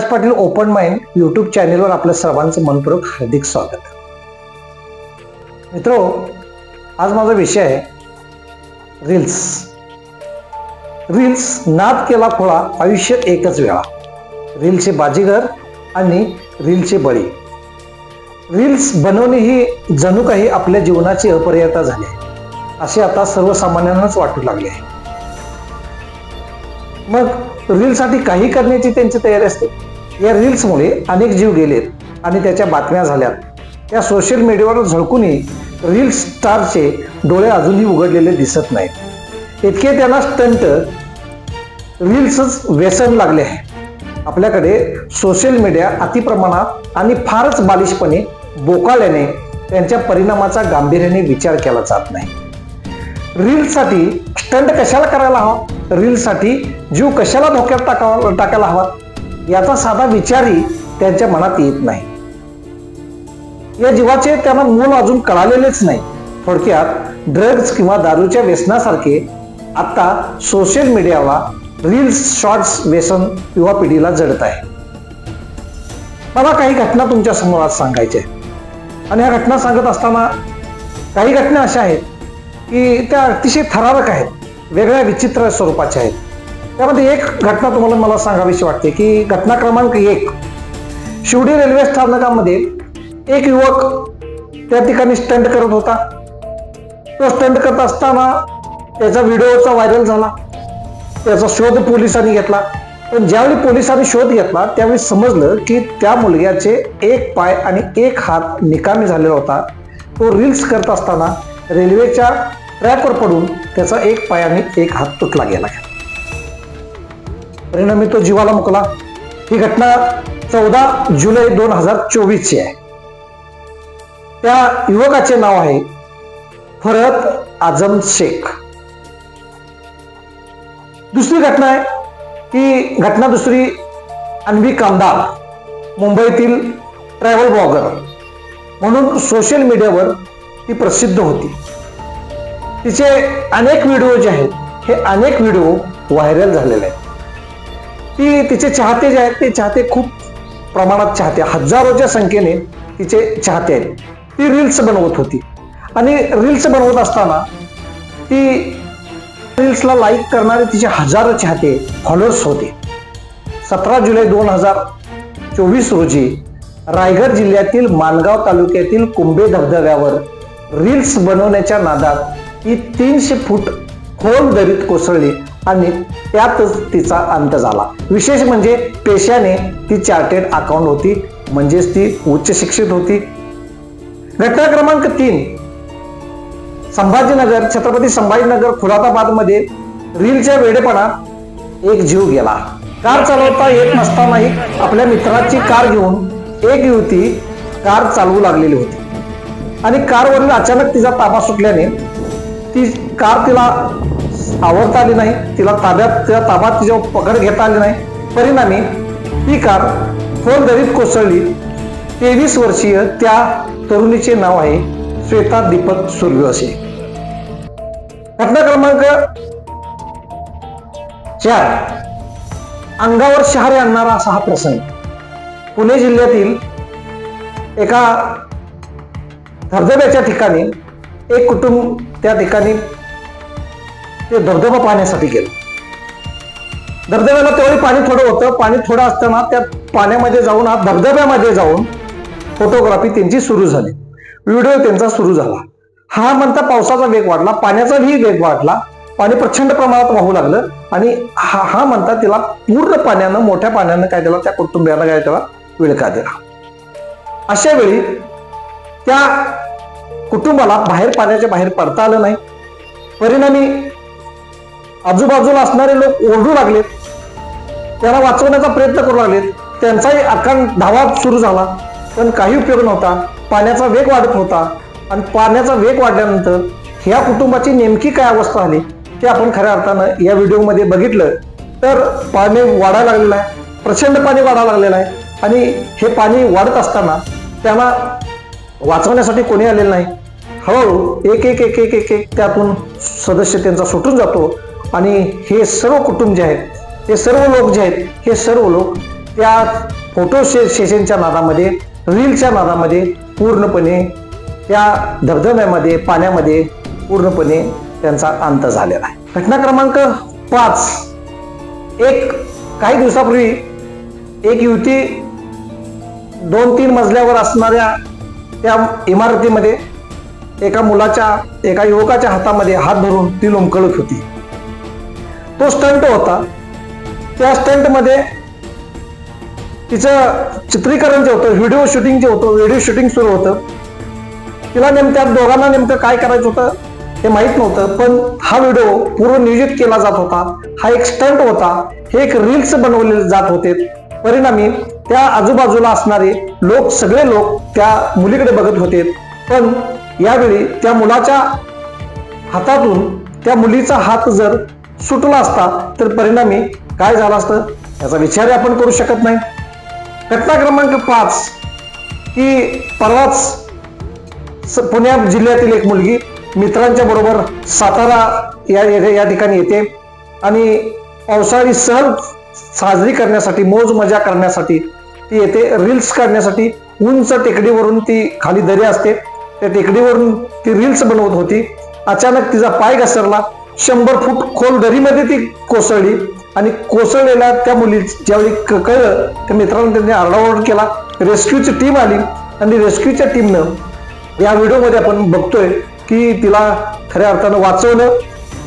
Patil open mind YouTube चॅनेलवर आपल्या सर्वांचं मनपूर्वक हार्दिक स्वागत. मित्रो, आज माझा विषय आहे रील्स. रील्स नाद केला खोळा, आयुष्य एकच वेळा. रील्सचे बाजीगर आणि रील्सचे बळी. रील्स बनवणे ही जणू काही आपल्या जीवनाची अपरिहार्यता झाली आहे असे आता सर्वसामान्यांनाच वाटू लागले आहे. मग रील्ससाठी काही करण्याची त्यांची तयारी असते. या रील्समुळे अनेक जीव गेलेत आणि त्याच्या बातम्या झाल्यात. या सोशल मीडियावर झळकूनही रील्स स्टारचे डोळे अजूनही उघडलेले दिसत नाहीत. इतके त्यांना स्टंट रील्सच व्यसन लागले आहे. आपल्याकडे सोशल मीडिया अतिप्रमाणात आणि फारच बालिशपणे बोकाळल्याने त्यांच्या परिणामाचा गांभीर्याने विचार केला जात नाही. रील्ससाठी स्टंट कशाला करायला हवा, रील्ससाठी जीव कशाला धोक्यात टाकायला हवा, याचा साधा विचारही त्यांच्या मनात येत नाही. या जीवाचे त्यांना मूल अजून कळालेलेच नाही. थोडक्यात ड्रग्ज किंवा दारूच्या व्यसनासारखे आता सोशल मीडियाला रील्स शॉर्ट्स व्यसन युवा पिढीला जडत आहे. मला काही घटना तुमच्या समोर आज सांगायच्या आहेत आणि ह्या घटना सांगत असताना काही घटना अशा आहेत की त्या अतिशय थरारक आहेत, वेगळ्या विचित्र स्वरूपाच्या आहेत. त्यामध्ये एक घटना तुम्हाला मला सांगावीशी वाटते की घटना क्रमांक 1, शिवडी रेल्वे स्थानकामध्ये एक युवक त्या ठिकाणी स्टंट करत होता. तो स्टंट करत असताना त्याचा व्हिडिओचा व्हायरल झाला. त्याचा शोध पोलिसांनी घेतला. पण ज्यावेळी पोलिसांनी शोध घेतला त्यावेळी समजलं की त्या मुलग्याचे एक पाय आणि एक हात निकामी झालेला होता. तो रील्स करत असताना रेल्वेच्या ट्रॅकवर पडून त्याचा एक पाय आणि एक हात तुटला गेला. परिणामी तो जीवाला मुकला. ही घटना 14 जुलै 2024 ची आहे. त्या युवकाचे नाव आहे फरहत आझम शेख. दुसरी घटना आहे ही घटना दुसरी अन्वी कामदार, मुंबईतील ट्रॅव्हल ब्लॉगर म्हणून सोशल मीडियावर ती प्रसिद्ध होती. तिचे अनेक व्हिडिओ जे आहेत हे अनेक व्हिडिओ व्हायरल झालेले आहेत. तिचे चाहते जे आहेत ते चाहते खूप प्रमाणात चाहते, हजारोच्या संख्येने तिचे चाहते आहेत. ती रील्स बनवत होती आणि रील्स बनवत असताना ती रील्सला लाईक करणारे तिचे हजारो चाहते फॉलोअर्स होते. 17 जुलै 2024 रोजी रायगड जिल्ह्यातील माणगाव तालुक्यातील कुंभे धबधब्यावर रील्स बनवण्याच्या नादात ती 300 फूट खोल दरीत कोसळली आणि त्यातच तिचा अंत झाला. विशेष म्हणजे पेशाने ती चार्टेड अकाउंट होती, म्हणजेच ती उच्च शिक्षित होती. घटना क्रमांक 3, संभाजीनगर, छत्रपती संभाजीनगर खुरादाबाद मध्ये रीलच्या वेडेपणात एक जीव गेला. कार चालवता येत नसतानाही आपल्या मित्राची कार घेऊन एक युवती कार चालवू लागलेली होती आणि कारवरील अचानक तिचा ताबा सुटल्याने ती कार तिला आवरता आली नाही. तिला ताबा तिच्यावर पकड घेता आली नाही. परिणामी ती कार खोल दरीत कोसळली. 23 वर्षीय त्या तरुणीचे नाव आहे श्वेता दीपक सूर्यवंशी. घटना क्रमांक 4, अंगावर शहारे आणणारा असा हा प्रसंग. पुणे जिल्ह्यातील एका धबधब्याच्या ठिकाणी एक कुटुंब त्या ठिकाणी ते धबधबा पाहण्यासाठी गेलं. धबधब्याला तेवढी पाणी थोडं होतं. पाणी थोडं असताना त्या पाण्यामध्ये जाऊन धबधब्यामध्ये जाऊन फोटोग्राफी त्यांची सुरू झाली. व्हिडिओ त्यांचा सुरू झाला. हा म्हणता पावसाचा वेग वाढला, पाण्याचाही वेग वाढला. पाणी प्रचंड प्रमाणात वाहू लागलं आणि हा म्हणता तिला पूर्ण पाण्यानं, मोठ्या पाण्यानं काय त्याला त्या कुटुंबियाला काय त्याला विळखा दिला. अशा वेळी त्या कुटुंबाला पाण्याच्या बाहेर पडता आलं नाही. परिणामी आजूबाजूला असणारे लोक ओरडू लागलेत, त्याला वाचवण्याचा प्रयत्न करू लागलेत. त्यांचाही अखंड धावा सुरू झाला पण काही उपयोग नव्हता. पाण्याचा वेग वाढत होता आणि पाण्याचा वेग वाढल्यानंतर ह्या कुटुंबाची नेमकी काय अवस्था झाली ते आपण खऱ्या अर्थानं या व्हिडिओमध्ये बघितलं तर पाणी वाढायला लागलेलं आहे. प्रचंड पाणी वाढायला लागलेलं आहे आणि हे पाणी वाढत असताना त्यांना वाचवण्यासाठी कोणी आलेलं नाही. हळूहळू एक एक एक एक एक एक त्यातून सदस्य त्यांचा सुटून जातो आणि हे सर्व कुटुंब जे आहेत, हे सर्व लोक जे आहेत, हे सर्व लोक त्या फोटो सेशनच्या नादामध्ये, रीलच्या नादामध्ये पूर्णपणे त्या धबधब्यामध्ये, पाण्यामध्ये पूर्णपणे त्यांचा अंत झालेला आहे. घटना क्रमांक 5, काही दिवसापूर्वी एक युवती 2-3 मजल्यावर असणाऱ्या त्या इमारतीमध्ये एका युवकाच्या हातामध्ये हात धरून ती लोंबकळत होती. तो स्टंट होता. त्या स्टंटमध्ये तिचं चित्रीकरण जे होतं, व्हिडिओ शूटिंग सुरू होतं. तिला त्या दोघांना नेमकं काय करायचं होतं हे माहीत नव्हतं, पण हा व्हिडिओ पूर्व नियोजित केला जात होता. हा एक स्टंट होता. हे एक रील्स बनवले जात होते. परिणामी त्या आजूबाजूला असणारे सगळे लोक त्या मुलीकडे बघत होते. पण यावेळी त्या मुलाच्या हातातून त्या मुलीचा हात जर सुटला असता तर परिणामी काय झालं असतं याचा विचार आपण करू शकत नाही. घटना क्रमांक 5 की परवाच पुणे जिल्ह्यातील एक मुलगी मित्रांच्या बरोबर सातारा या ठिकाणी येते आणि पावसाळी सहल साजरी करण्यासाठी, मौज मजा करण्यासाठी ती येते. रील्स काढण्यासाठी उंच टेकडीवरून ती, खाली दरी असते, त्या टेकडीवरून ती रील्स बनवत होती. अचानक तिचा पाय घसरला. 100 फूट खोल दरीमध्ये ती कोसळली आणि कोसळलेल्या त्या मुली ज्यावेळी कळलं त्या मित्रांनी त्यांनी आरडाओरड केला. रेस्क्यूची टीम आली आणि रेस्क्यूच्या टीमनं या व्हिडिओमध्ये आपण बघतोय की तिला खऱ्या अर्थानं वाचवलं.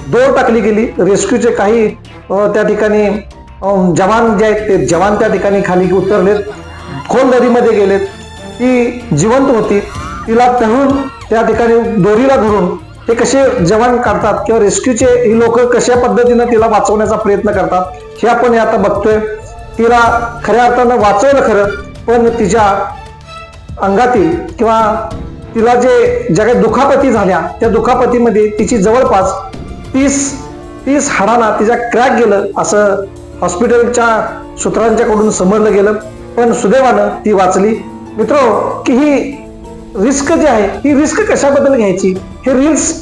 दोर टाकली गेली. रेस्क्यूचे काही त्या ठिकाणी जवान जे आहेत ते जवान त्या ठिकाणी खाली उतरलेत, खोल दरीमध्ये गेलेत. ती जिवंत होती. तिला तळून त्या ठिकाणी दोरीला धरून ते कसे जवान काढतात किंवा रेस्क्यूचे ही लोक कशा पद्धतीनं तिला वाचवण्याचा प्रयत्न करतात हे आपण आता बघतोय. तिला खऱ्या अर्थानं वाचवलं खरं, पण तिच्या अंगातील किंवा तिला ज्या काही दुखापती झाल्या त्या दुखापतीमध्ये तिची जवळपास 30 हाडांना तिच्या क्रॅक गेलं असं हॉस्पिटलच्या सूत्रांच्याकडून समजलं गेलं. पण सुदैवानं ती वाचली. मित्रांनो, की ही रिस्क जी आहे ही रिस्क कशाबद्दल घ्यायची, हे रील्स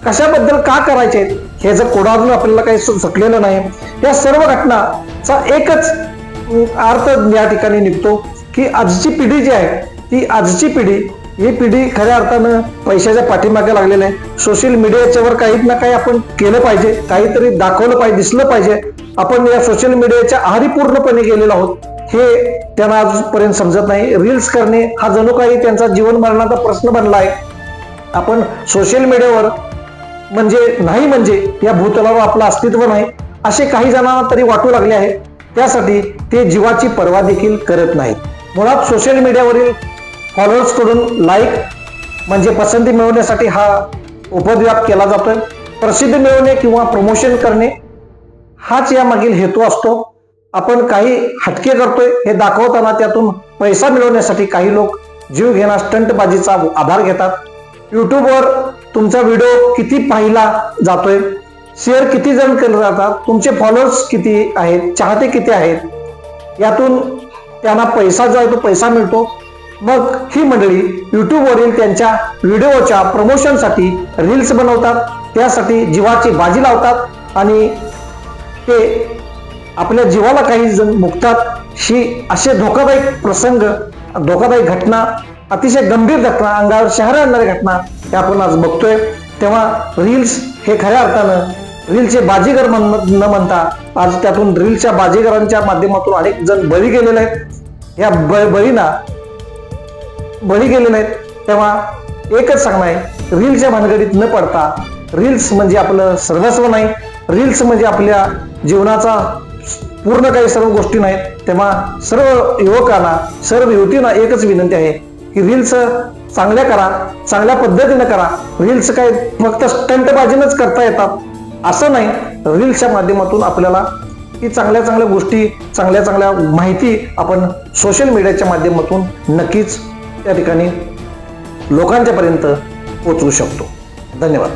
कशाबद्दल का करायचे आहेत हे जर कोणातून आपल्याला काही सुचलेलं नाही. या सर्व घटनाचा एकच अर्थ या ठिकाणी निघतो की आजची पिढी जी आहे ही पिढी खऱ्या अर्थानं पैशाच्या पाठीमागे लागलेली आहे. सोशल मीडियाच्यावर काही ना काही आपण केलं पाहिजे, काहीतरी दाखवलं पाहिजे, दिसलं पाहिजे. आपण या सोशल मीडियाच्या आहारी पूर्णपणे गेलेलो आहोत हे त्यांना आजपर्यंत समजत नाही. रील्स करणे हा जणू काही त्यांचा जीवन मरणाचा प्रश्न बनला आहे. आपण सोशल मीडियावर म्हणजे या भूतलावर आपलं अस्तित्व नाही असे काही जणांना तरी वाटू लागले आहे. त्यासाठी ते जीवाची पर्वा देखील करत नाहीत. मुळात सोशल मीडियावरील फॉलोअर्स कडून लाईक म्हणजे पसंती मिळवण्यासाठी हा उपद्व्याप केला जातोय. प्रसिद्धी मिळवणे किंवा प्रमोशन करणे हाच या मागील हेतू असतो. आपण काही हटके करतोय हे दाखवताना त्यातून पैसा मिळवण्यासाठी काही लोक जीव घेणा स्टंटबाजीचा आधार घेतात. युट्यूबवर तुमचा व्हिडिओ किती पाहिला जातोय, शेअर किती जण केले जातात, तुमचे फॉलोअर्स किती आहेत, चाहते किती आहेत, यातून त्यांना पैसा जो आहे तो पैसा मिळतो. मग ही मंडळी युट्यूबवरील त्यांच्या व्हिडिओच्या प्रमोशनसाठी रील्स बनवतात, त्यासाठी जीवाची बाजी लावतात आणि ते आपल्या जीवाला काही जण मुकतात. असे धोकादायक प्रसंग, धोकादायक घटना, अतिशय गंभीर घटना, अंगावर शहारे आणणाऱ्या घटना हे आपण आज बघतोय. तेव्हा रील्स हे खऱ्या अर्थानं रीलचे बाजीगर न म्हणता आज त्यातून रीलच्या बाजीगरांच्या माध्यमातून अनेक जण बळी गेलेले आहेत. या बळी गेलेले आहेत. तेव्हा एकच सांगणं आहे, रीलच्या भानगडीत न पडता, रील्स म्हणजे आपलं सर्वस्व नाही, रील्स म्हणजे आपल्या जीवनाचा पूर्ण काही सर्व गोष्टी नाहीत. तेव्हा सर्व युवकांना, सर्व युवतींना एकच विनंती आहे की रील्स चांगल्या करा, चांगल्या पद्धतीने करा. रील्स काय फक्त स्टंटबाजीनच करता येतात असं नाही. रील्सच्या माध्यमातून आपल्याला की चांगल्या गोष्टी, चांगल्या माहिती आपण सोशल मीडियाच्या माध्यमातून नक्कीच त्या ठिकाणी लोकांच्या पर्यंत पोहोचवू शकतो. धन्यवाद.